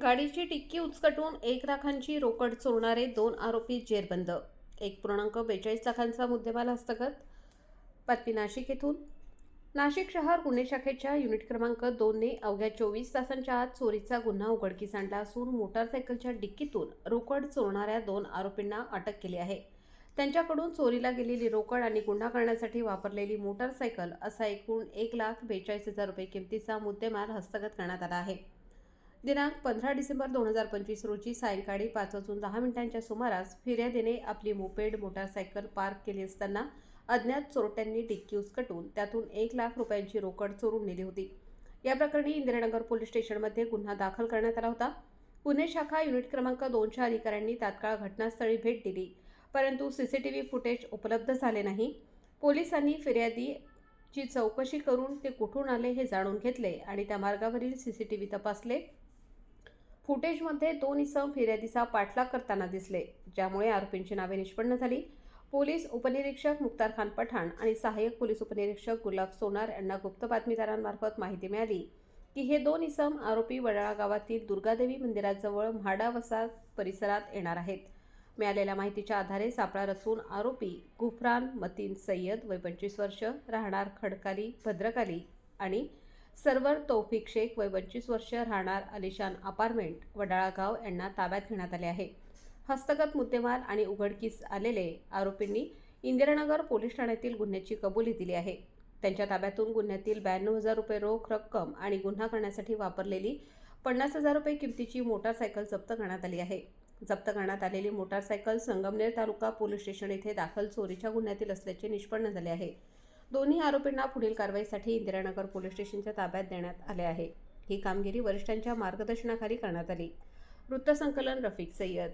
गाडीची डिक्की उचकटून 1 लाखांची रोकड चोरणारे 2 आरोपी जेरबंद. 1.42 लाखांचा मुद्देमाल हस्तगत. बातमी नाशिक येथून. नाशिक शहर गुन्हे शाखेच्या युनिट क्रमांक 2 ने अवघ्या 24 तासांच्या आत चोरीचा गुन्हा उघडकीस आणला असून मोटारसायकलच्या डिक्कीतून रोकड चोरणाऱ्या 2 आरोपींना अटक केली आहे. त्यांच्याकडून चोरीला गेलेली रोकड आणि गुन्हा करण्यासाठी वापरलेली मोटारसायकल असा एकूण 1,42,000 रुपये किमतीचा मुद्देमाल हस्तगत करण्यात आला आहे. दिनांक 15 डिसेंबर 2025 रोजी सायंकाळी 5:10 सुमारास फिर्यादीने आपली मोपेड मोटारसायकल पार्क केली असताना अज्ञात चोरट्यांनी डिक्की उचकटून त्यातून 1,00,000 रुपयांची रोकड चोरून नेली होती. या प्रकरणी इंदिरानगर पोलीस स्टेशनमध्ये गुन्हा दाखल करण्यात आला होता. गुन्हे शाखा युनिट क्रमांक 2च्या अधिकाऱ्यांनी तात्काळ घटनास्थळी भेट दिली, परंतु सीसीटीव्ही फुटेज उपलब्ध झाले नाही. पोलिसांनी फिर्यादीची चौकशी करून ते कुठून आले हे जाणून घेतले आणि त्या मार्गावरील सीसीटीव्ही तपासले. फुटेजमध्ये 2 इसम फिर्यादीचा पाठलाग करताना दिसले, ज्यामुळे आरोपींची नावे निष्पन्न झाली. पोलीस उपनिरीक्षक मुख्तार खान पठाण आणि सहाय्यक पोलीस उपनिरीक्षक गुलाब सोनार यांना गुप्त बातमीदारांमार्फत माहिती मिळाली की हे 2 इसम आरोपी वडाळा गावातील दुर्गादेवी मंदिराजवळ म्हाडा वसाहत परिसरात येणार आहेत. मिळालेल्या माहितीच्या आधारे सापळा रचून आरोपी गुफरान मतीन सय्यद वय 25 वर्ष राहणार खडकाली भद्रकाली आणि सरवर तौफिक शेख वय 25 वर्ष राहणार आलिशान अपार्टमेंट वडाळा गाव यांना ताब्यात घेण्यात आले आहे. हस्तगत मुद्देमाल आणि उघडकीस आलेले आरोपींनी इंदिरानगर पोलीस ठाण्यातील गुन्ह्याची कबुली दिली आहे. त्यांच्या ताब्यातून गुन्ह्यातील 92,000 रुपये रोख रक्कम आणि गुन्हा करण्यासाठी वापरलेली 50,000 रुपये किमतीची मोटारसायकल जप्त करण्यात आली आहे. जप्त करण्यात आलेली मोटारसायकल संगमनेर तालुका पोलीस स्टेशन येथे दाखल चोरीच्या गुन्ह्यातील असल्याचे निष्पन्न झाले आहे. दोन्ही आरोपींना पुढील कारवाईसाठी इंदिरानगर पोलीस स्टेशनच्या ताब्यात देण्यात आले आहे. ही कामगिरी वरिष्ठांच्या मार्गदर्शनाखाली करण्यात आली. वृत्तसंकलन रफिक सय्यद.